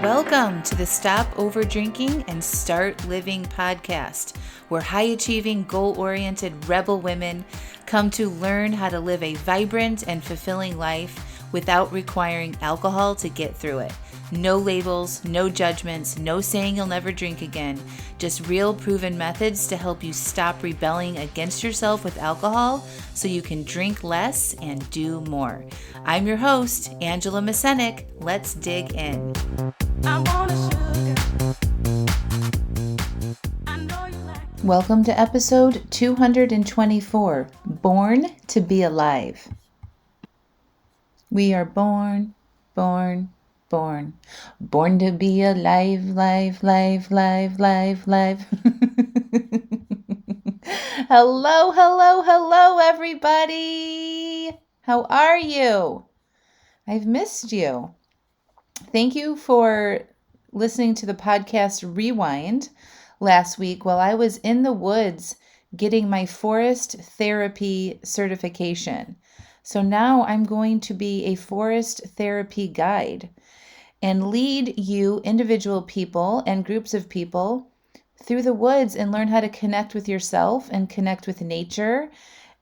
Welcome to the Stop Over Drinking and Start Living podcast, where high-achieving, goal-oriented rebel women come to learn how to live a vibrant and fulfilling life without requiring alcohol to get through it. No labels, no judgments, no saying you'll never drink again. Just real proven methods to help you stop rebelling against yourself with alcohol so you can drink less and do more. I'm your host, Angela Mascenik. Let's dig in. Welcome to episode 224, Born to be Alive. We are born to be alive, live. Hello, everybody. How are you? I've missed you. Thank you for listening to the podcast Rewind last week while I was in the woods getting my forest therapy certification. So now I'm going to be a forest therapy guide and lead you, individual people and groups of people, through the woods and learn how to connect with yourself and connect with nature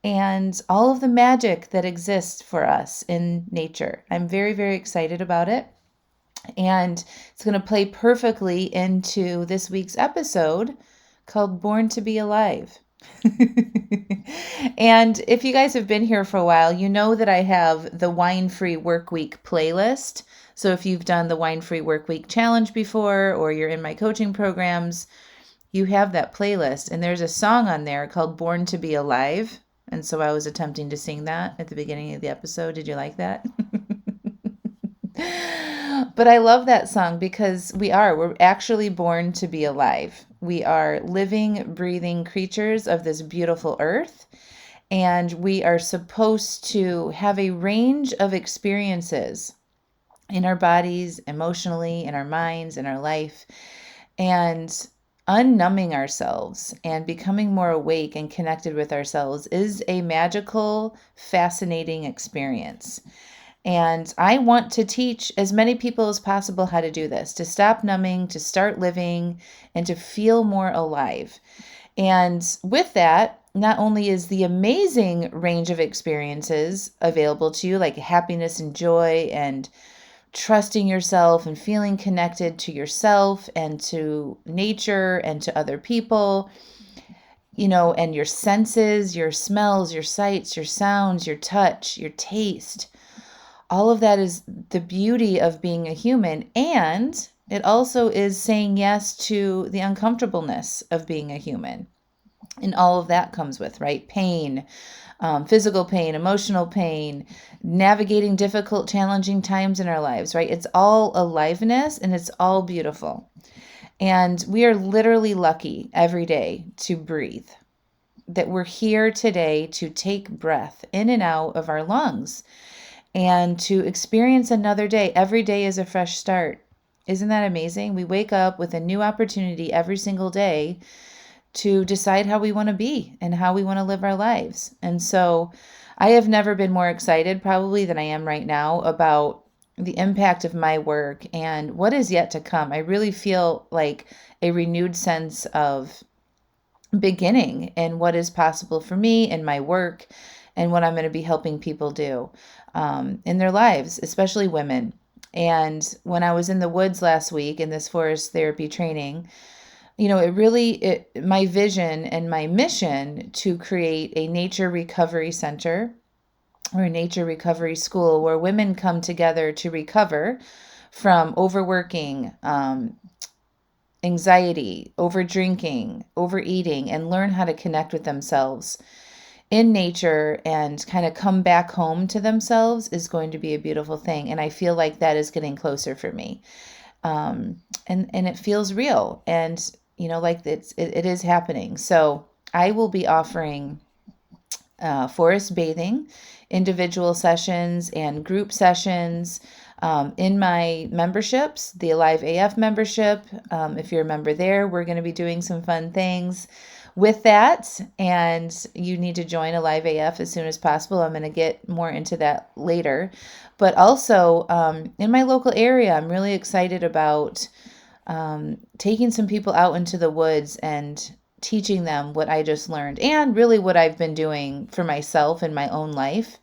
and all of the magic that exists for us in nature. I'm very, very excited about it. And it's going to play perfectly into this week's episode called Born to be Alive. And if you guys have been here for a while, you know that I have the Wine-Free Workweek playlist. So if you've done the Wine-Free Workweek challenge before, or you're in my coaching programs, you have that playlist. And there's a song on there called Born to be Alive. And so I was attempting to sing that at the beginning of the episode. Did you like that? But I love that song because we're actually born to be alive. We are living, breathing creatures of this beautiful earth, and we are supposed to have a range of experiences in our bodies, emotionally, in our minds, in our life, and unnumbing ourselves and becoming more awake and connected with ourselves is a magical, fascinating experience. And I want to teach as many people as possible how to do this, to stop numbing, to start living, and to feel more alive. And with that, not only is the amazing range of experiences available to you, like happiness and joy and trusting yourself and feeling connected to yourself and to nature and to other people, and your senses, your smells, your sights, your sounds, your touch, your taste. All of that is the beauty of being a human, and it also is saying yes to the uncomfortableness of being a human. And all of that comes with, right? Pain, physical pain, emotional pain, navigating difficult, challenging times in our lives, right? It's all aliveness and it's all beautiful. And we are literally lucky every day to breathe, that we're here today to take breath in and out of our lungs. And to experience another day. Every day is a fresh start. Isn't that amazing? We wake up with a new opportunity every single day to decide how we want to be and how we want to live our lives. And so I have never been more excited probably than I am right now about the impact of my work and what is yet to come. I really feel like a renewed sense of beginning and what is possible for me and my work and what I'm going to be helping people do in their lives, especially women. And when I was in the woods last week in this forest therapy training, my vision and my mission to create a nature recovery center or a nature recovery school where women come together to recover from overworking, anxiety, over drinking, overeating, and learn how to connect with themselves in nature and kind of come back home to themselves is going to be a beautiful thing. And I feel like that is getting closer for me. And it feels real. And, like it is happening. So I will be offering forest bathing, individual sessions and group sessions in my memberships, the Alive AF membership. If you're a member there, we're going to be doing some fun things. with that, and you need to join Alive AF as soon as possible. I'm going to get more into that later. But also, in my local area, I'm really excited about taking some people out into the woods and teaching them what I just learned and really what I've been doing for myself in my own life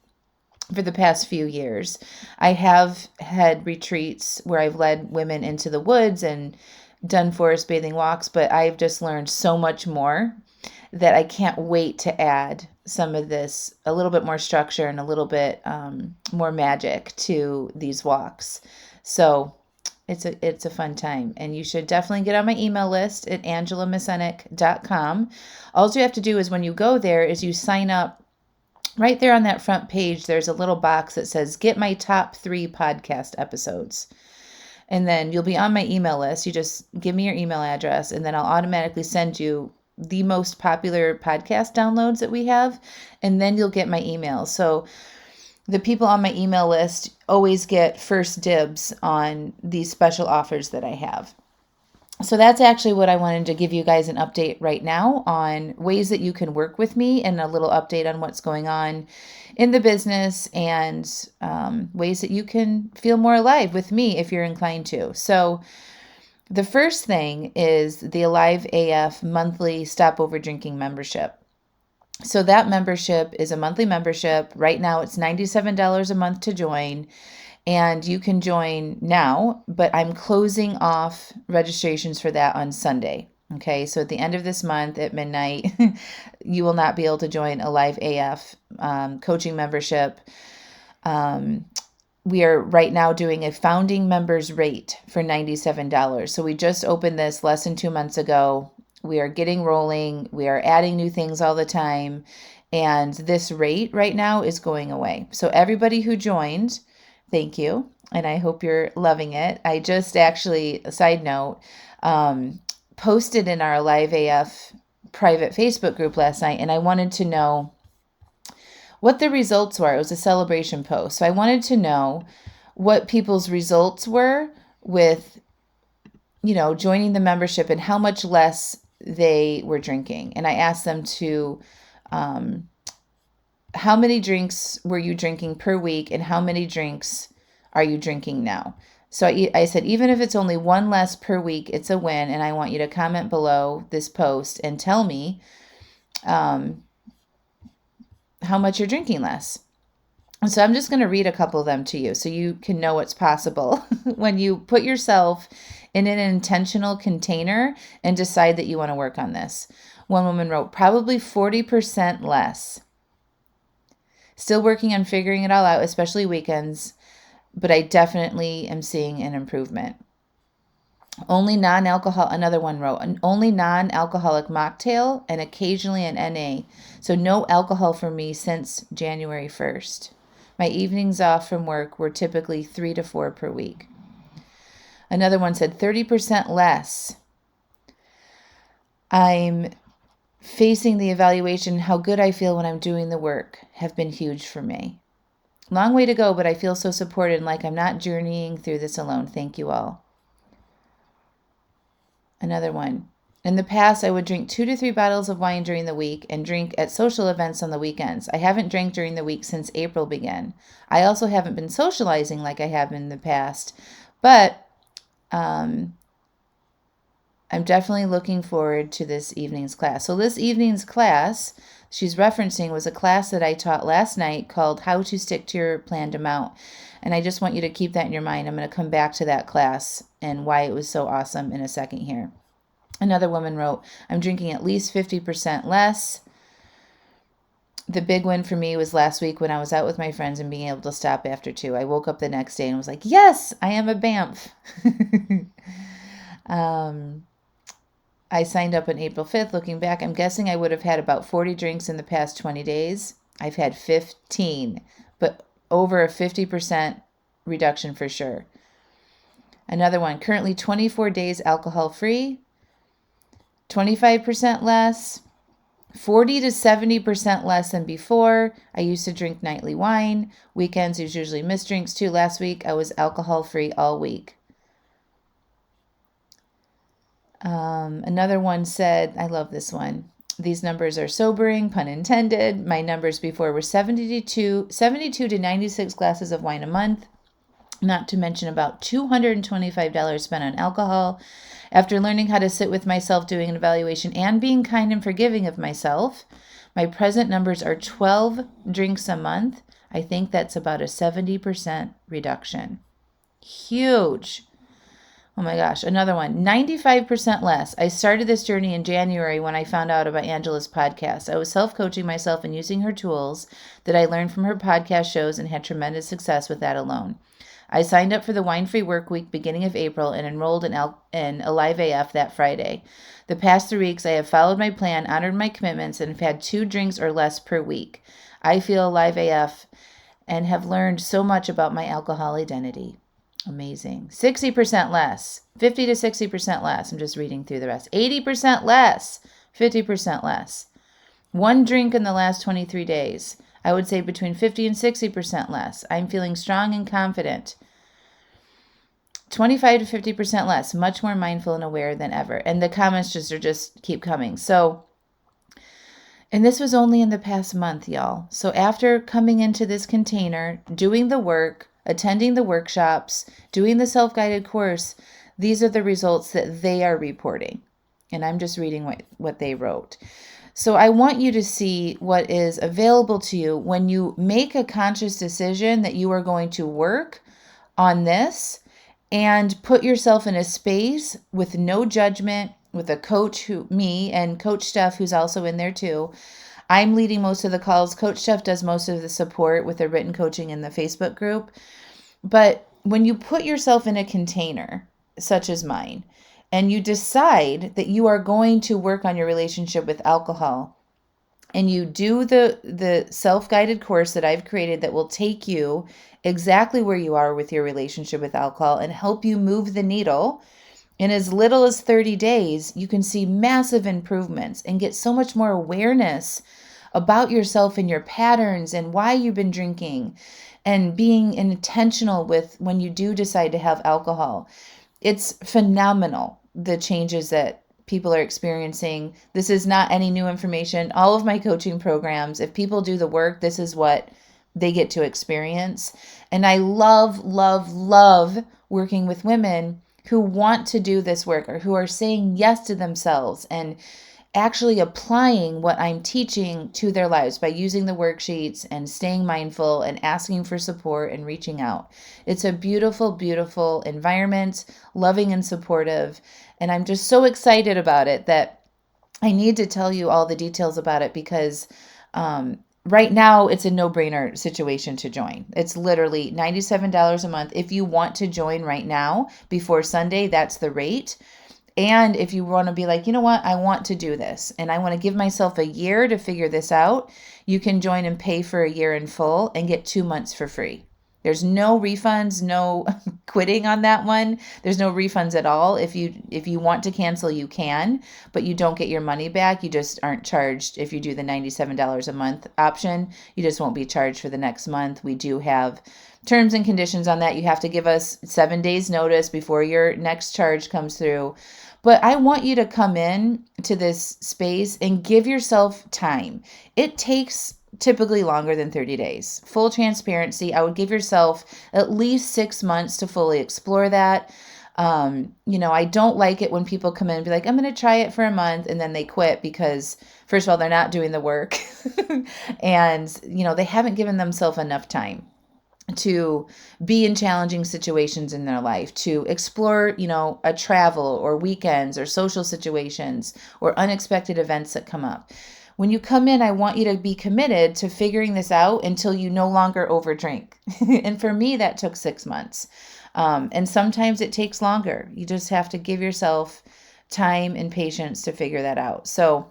for the past few years. I have had retreats where I've led women into the woods and done forest bathing walks, but I've just learned so much more that I can't wait to add some of this, a little bit more structure and a little bit more magic to these walks. So it's a fun time, and you should definitely get on my email list at angelamascenik.com. All you have to do is when you go there is you sign up. Right there on that front page, there's a little box that says, get my top 3 podcast episodes. And then you'll be on my email list. You just give me your email address, and then I'll automatically send you the most popular podcast downloads that we have. And then you'll get my email. So the people on my email list always get first dibs on these special offers that I have. So that's actually what I wanted to give you guys an update right now on ways that you can work with me, and a little update on what's going on in the business, and ways that you can feel more alive with me if you're inclined to. So the first thing is the Alive AF monthly Stop Over Drinking membership. So that membership is a monthly membership. Right now it's $97 a month to join. And you can join now, but I'm closing off registrations for that on Sunday. Okay, so at the end of this month at midnight, you will not be able to join a Live AF coaching membership. We are right now doing a founding members rate for $97. So we just opened this less than 2 months ago. We are getting rolling. We are adding new things all the time. And this rate right now is going away. So everybody who joined, thank you, and I hope you're loving it. I just actually, a side note, posted in our Live AF private Facebook group last night, and I wanted to know what the results were. It was a celebration post. So I wanted to know what people's results were with, joining the membership and how much less they were drinking. And I asked them to, how many drinks were you drinking per week, and how many drinks are you drinking now? So I said, even if it's only one less per week, it's a win. And I want you to comment below this post and tell me how much you're drinking less. And so I'm just going to read a couple of them to you so you can know what's possible when you put yourself in an intentional container and decide that you want to work on this. One woman wrote, probably 40% less. Still working on figuring it all out, especially weekends, but I definitely am seeing an improvement. Another one wrote, only non-alcoholic mocktail and occasionally an NA. So no alcohol for me since January 1st. My evenings off from work were typically 3 to 4 per week. Another one said 30% less. I'm facing the evaluation, how good I feel when I'm doing the work have been huge for me. Long way to go, but I feel so supported and like I'm not journeying through this alone. Thank you all. Another one. In the past, I would drink 2 to 3 bottles of wine during the week and drink at social events on the weekends. I haven't drank during the week since April began. I also haven't been socializing like I have in the past, but I'm definitely looking forward to this evening's class. So this evening's class she's referencing was a class that I taught last night called How to Stick to Your Planned Amount. And I just want you to keep that in your mind. I'm going to come back to that class and why it was so awesome in a second here. Another woman wrote, I'm drinking at least 50% less. The big win for me was last week when I was out with my friends and being able to stop after 2. I woke up the next day and was like, yes, I am a BAMF. I signed up on April 5th. Looking back, I'm guessing I would have had about 40 drinks in the past 20 days. I've had 15, but over a 50% reduction for sure. Another one, currently 24 days alcohol-free, 25% less, 40 to 70% less than before. I used to drink nightly wine. Weekends is usually missed drinks too. Last week, I was alcohol-free all week. Another one said, I love this one. These numbers are sobering, pun intended. My numbers before were 72 to 96 glasses of wine a month, not to mention about $225 spent on alcohol. After learning how to sit with myself, doing an evaluation, and being kind and forgiving of myself, my present numbers are 12 drinks a month. I think that's about a 70% reduction. Huge. Oh my gosh, another one. 95% less. I started this journey in January when I found out about Angela's podcast. I was self-coaching myself and using her tools that I learned from her podcast shows and had tremendous success with that alone. I signed up for the Wine-Free Work Week beginning of April and enrolled in Alive AF that Friday. The past 3 weeks, I have followed my plan, honored my commitments, and have had 2 drinks or less per week. I feel Alive AF and have learned so much about my alcohol identity. Amazing. 60% less, 50 to 60% less. I'm just reading through the rest. 80% less, 50% less. 1 drink in the last 23 days. I would say between 50 and 60% less. I'm feeling strong and confident. 25 to 50% less, much more mindful and aware than ever. And the comments just keep coming. So, and this was only in the past month, y'all. So after coming into this container, doing the work, attending the workshops, doing the self-guided course, these are the results that they are reporting. And I'm just reading what they wrote. So I want you to see what is available to you when you make a conscious decision that you are going to work on this and put yourself in a space with no judgment, with a coach, me, and Coach Steph, who's also in there too. I'm leading most of the calls. Coach Steph does most of the support with the written coaching in the Facebook group. But when you put yourself in a container, such as mine, and you decide that you are going to work on your relationship with alcohol, and you do the self-guided course that I've created that will take you exactly where you are with your relationship with alcohol and help you move the needle, in as little as 30 days, you can see massive improvements and get so much more awareness about yourself and your patterns and why you've been drinking and being intentional with when you do decide to have alcohol. It's phenomenal, the changes that people are experiencing. This is not any new information. All of my coaching programs, if people do the work, this is what they get to experience. And I love, love, love working with women who want to do this work or who are saying yes to themselves and actually applying what I'm teaching to their lives by using the worksheets and staying mindful and asking for support and reaching out. It's a beautiful, beautiful environment, loving and supportive. And I'm just so excited about it that I need to tell you all the details about it because right now it's a no-brainer situation to join. It's literally $97 a month. If you want to join right now before Sunday, that's the rate. And if you want to be like, you know what, I want to do this and I want to give myself a year to figure this out, you can join and pay for a year in full and get 2 months for free. There's no refunds, no quitting on that one. There's no refunds at all. If you want to cancel, you can, but you don't get your money back. You just aren't charged. If you do the $97 a month option, you just won't be charged for the next month. We do have terms and conditions on that. You have to give us 7 days notice before your next charge comes through. But I want you to come in to this space and give yourself time. It takes typically longer than 30 days. Full transparency, I would give yourself at least 6 months to fully explore that. I don't like it when people come in and be like, I'm going to try it for a month and then they quit because first of all, they're not doing the work and, they haven't given themselves enough time to be in challenging situations in their life, to explore, a travel or weekends or social situations or unexpected events that come up. When you come in, I want you to be committed to figuring this out until you no longer overdrink. And for me, that took 6 months. And sometimes it takes longer. You just have to give yourself time and patience to figure that out. So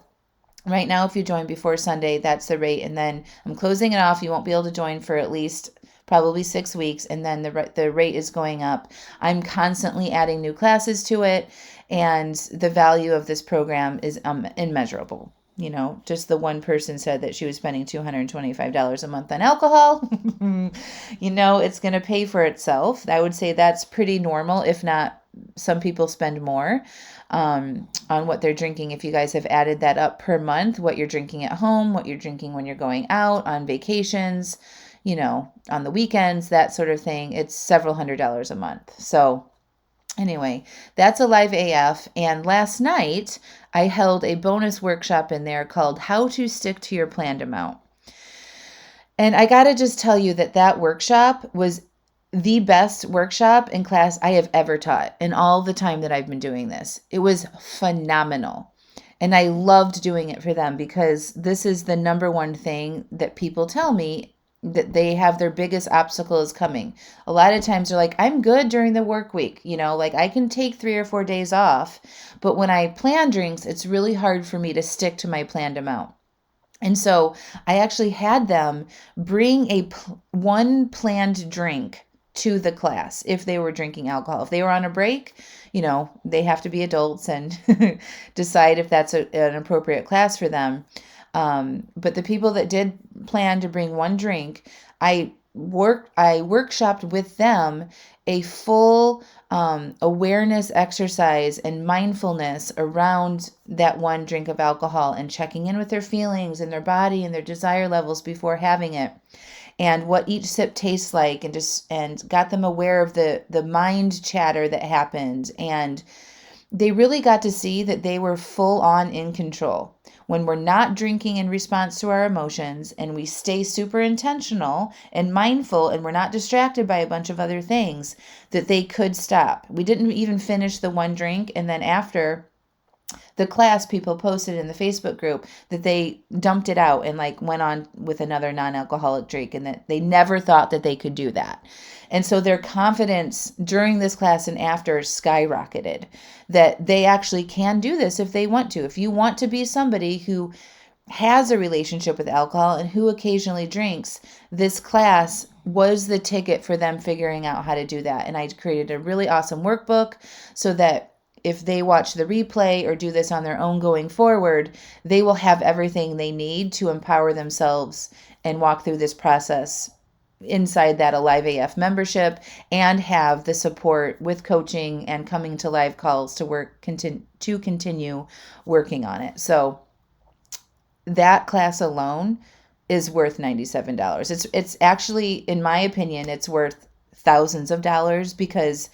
right now, if you join before Sunday, that's the rate. And then I'm closing it off. You won't be able to join for at least probably 6 weeks. And then the rate is going up. I'm constantly adding new classes to it. And the value of this program is immeasurable. Just the one person said that she was spending $225 a month on alcohol. It's going to pay for itself. I would say that's pretty normal, if not some people spend more on what they're drinking. If you guys have added that up per month, what you're drinking at home, what you're drinking when you're going out on vacations, on the weekends, that sort of thing, it's several $100s a month. So anyway, that's Alive AF. And last night, I held a bonus workshop in there called How to Stick to Your Planned Amount. And I got to just tell you that workshop was the best workshop in class I have ever taught in all the time that I've been doing this. It was phenomenal. And I loved doing it for them because this is the number one thing that people tell me that they have their biggest obstacle is coming. A lot of times they're like, I'm good during the work week, like I can take 3 or 4 days off, but when I plan drinks, it's really hard for me to stick to my planned amount. And so I actually had them bring one planned drink to the class if they were drinking alcohol. If they were on a break, they have to be adults and decide if that's an appropriate class for them. But the people that did plan to bring one drink, I workshopped with them a full awareness exercise and mindfulness around that one drink of alcohol and checking in with their feelings and their body and their desire levels before having it, and what each sip tastes like, and got them aware of the mind chatter that happened. And they really got to see that they were full on in control. When we're not drinking in response to our emotions and we stay super intentional and mindful and we're not distracted by a bunch of other things, that they could stop. We didn't even finish the one drink, and then after the class, people posted in the Facebook group that they dumped it out and went on with another non-alcoholic drink, and that they never thought that they could do that. And so their confidence during this class and after skyrocketed, that they actually can do this if they want to. If you want to be somebody who has a relationship with alcohol and who occasionally drinks, this class was the ticket for them figuring out how to do that. And I created a really awesome workbook so that if they watch the replay or do this on their own going forward, they will have everything they need to empower themselves and walk through this process inside that Alive AF membership, and have the support with coaching and coming to live calls to continue working on it. So that class alone is worth $97. It's actually, in my opinion, it's worth thousands of dollars, because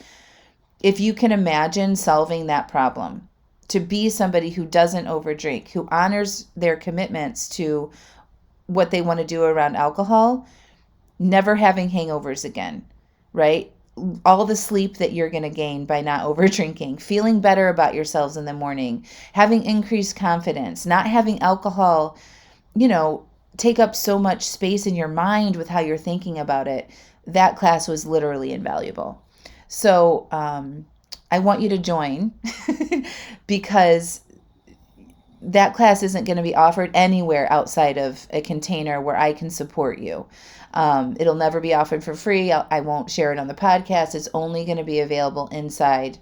if you can imagine solving that problem, to be somebody who doesn't overdrink, who honors their commitments to what they want to do around alcohol, never having hangovers again, right? All the sleep that you're going to gain by not over drinking, feeling better about yourselves in the morning, having increased confidence, not having alcohol, take up so much space in your mind with how you're thinking about it. That class was literally invaluable. So I want you to join because that class isn't going to be offered anywhere outside of a container where I can support you. It'll never be offered for free. I won't share it on the podcast. It's only going to be available inside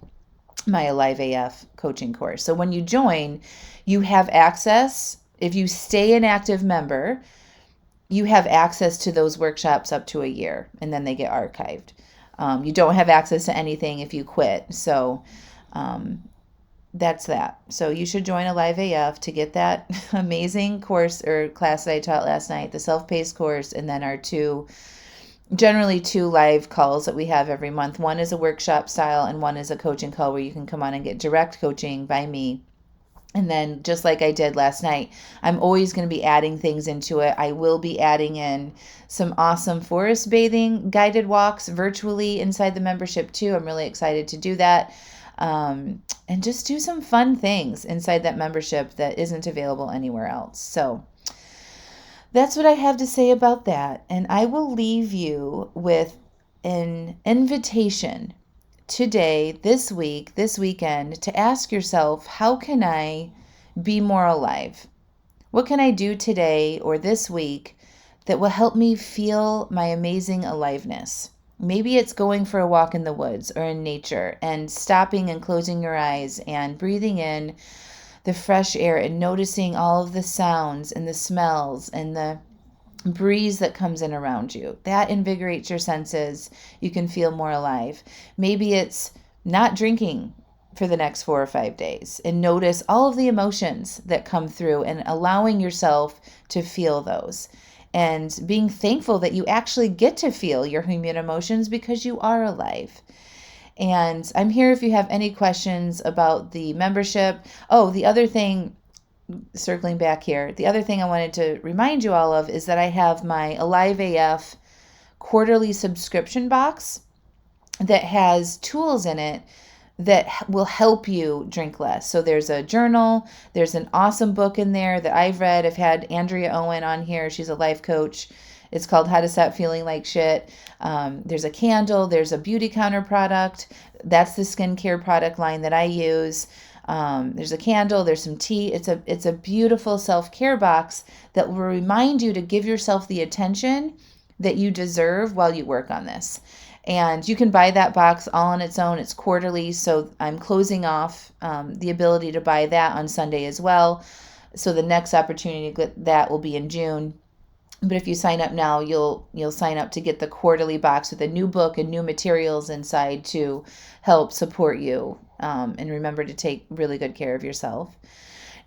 my Alive AF coaching course. So when you join, you have access. If you stay an active member, you have access to those workshops up to a year, and then they get archived. You don't have access to anything if you quit. So that's that. So you should join Alive AF to get that amazing course or class that I taught last night, the self-paced course, and then our generally two live calls that we have every month. One is a workshop style and one is a coaching call where you can come on and get direct coaching by me. And then just like I did last night, I'm always going to be adding things into it. I will be adding in some awesome forest bathing guided walks virtually inside the membership too. I'm really excited to do that. And just do some fun things inside that membership that isn't available anywhere else. So that's what I have to say about that. And I will leave you with an invitation today, this week, this weekend, to ask yourself, how can I be more alive? What can I do today or this week that will help me feel my amazing aliveness? Maybe it's going for a walk in the woods or in nature and stopping and closing your eyes and breathing in the fresh air and noticing all of the sounds and the smells and the breeze that comes in around you. That invigorates your senses. You can feel more alive. Maybe it's not drinking for the next 4 or 5 days, and notice all of the emotions that come through and allowing yourself to feel those and being thankful that you actually get to feel your human emotions because you are alive. And I'm here if you have any questions about the membership. Oh, the other thing, circling back here, the other thing I wanted to remind you all of is that I have my Alive AF quarterly subscription box that has tools in it that will help you drink less. So there's a journal, there's an awesome book in there that I've read. I've had Andrea Owen on here. She's a life coach. It's called How to Stop Feeling Like Shit. There's a candle, there's a beauty counter product. That's the skincare product line that I use. There's a candle, there's some tea. It's a beautiful self-care box that will remind you to give yourself the attention that you deserve while you work on this. And you can buy that box all on its own. It's quarterly, so I'm closing off the ability to buy that on Sunday as well. So the next opportunity to get that will be in June. But if you sign up now, you'll sign up to get the quarterly box with a new book and new materials inside to help support you. And remember to take really good care of yourself.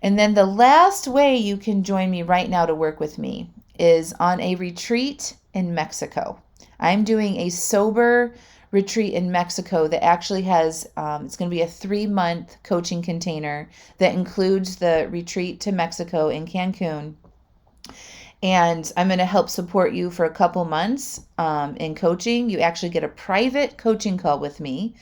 And then the last way you can join me right now to work with me is on a retreat in Mexico. I'm doing a sober retreat in Mexico that actually has, it's going to be a 3-month coaching container that includes the retreat to Mexico in Cancun. And I'm going to help support you for a couple months in coaching. You actually get a private coaching call with me,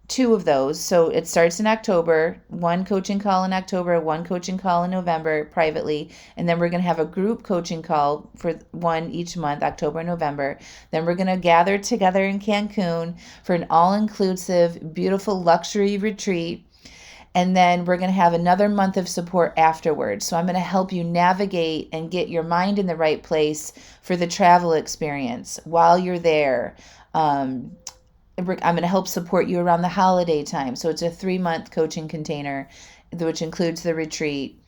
2 of those. So it starts in October, 1 coaching call in October, 1 coaching call in November privately. And then we're going to have a group coaching call for 1 each month, October and November. Then we're going to gather together in Cancun for an all-inclusive, beautiful luxury retreat. And then we're going to have another month of support afterwards. So I'm going to help you navigate and get your mind in the right place for the travel experience while you're there. I'm going to help support you around the holiday time. So it's a 3-month coaching container, which includes the retreat.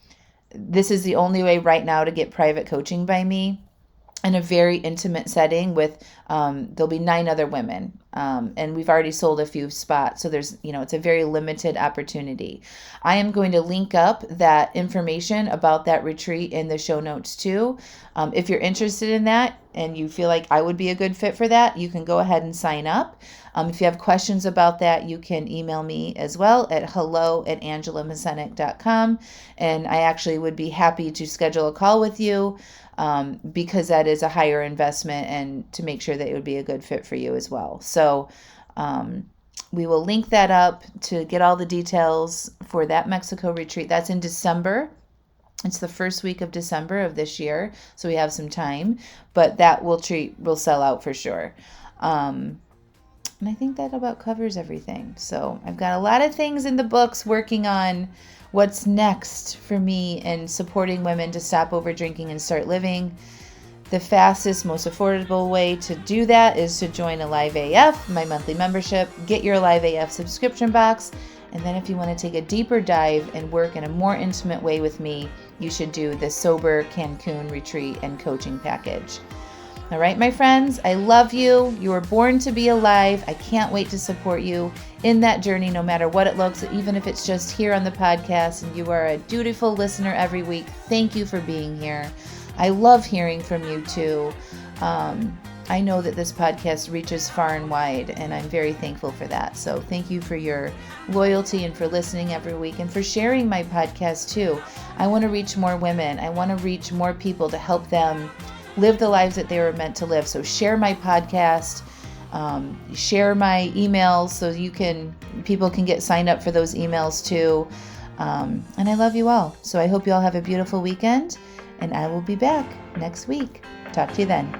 This is the only way right now to get private coaching by me in a very intimate setting with, there'll be 9 other women. And we've already sold a few spots. So there's, it's a very limited opportunity. I am going to link up that information about that retreat in the show notes too. If you're interested in that and you feel like I would be a good fit for that, you can go ahead and sign up. If you have questions about that, you can email me as well at hello@angelamascenik.com. And I actually would be happy to schedule a call with you because that is a higher investment and to make sure that it would be a good fit for you as well. So we will link that up to get all the details for that Mexico retreat. That's in December. It's the first week of December of this year, so we have some time, but that will sell out for sure. And I think that about covers everything. So I've got a lot of things in the books working on what's next for me in supporting women to stop over drinking and start living. The fastest, most affordable way to do that is to join Alive AF, my monthly membership, get your Alive AF subscription box. And then if you want to take a deeper dive and work in a more intimate way with me, you should do the Sober Cancun retreat and coaching package. All right, my friends, I love you. You were born to be alive. I can't wait to support you in that journey, no matter what it looks, even if it's just here on the podcast and you are a dutiful listener every week. Thank you for being here. I love hearing from you too. I know that this podcast reaches far and wide, and I'm very thankful for that. So thank you for your loyalty and for listening every week and for sharing my podcast too. I want to reach more women. I want to reach more people to help them live the lives that they were meant to live. So share my podcast, share my emails so people can get signed up for those emails too. And I love you all. So I hope you all have a beautiful weekend, and I will be back next week. Talk to you then.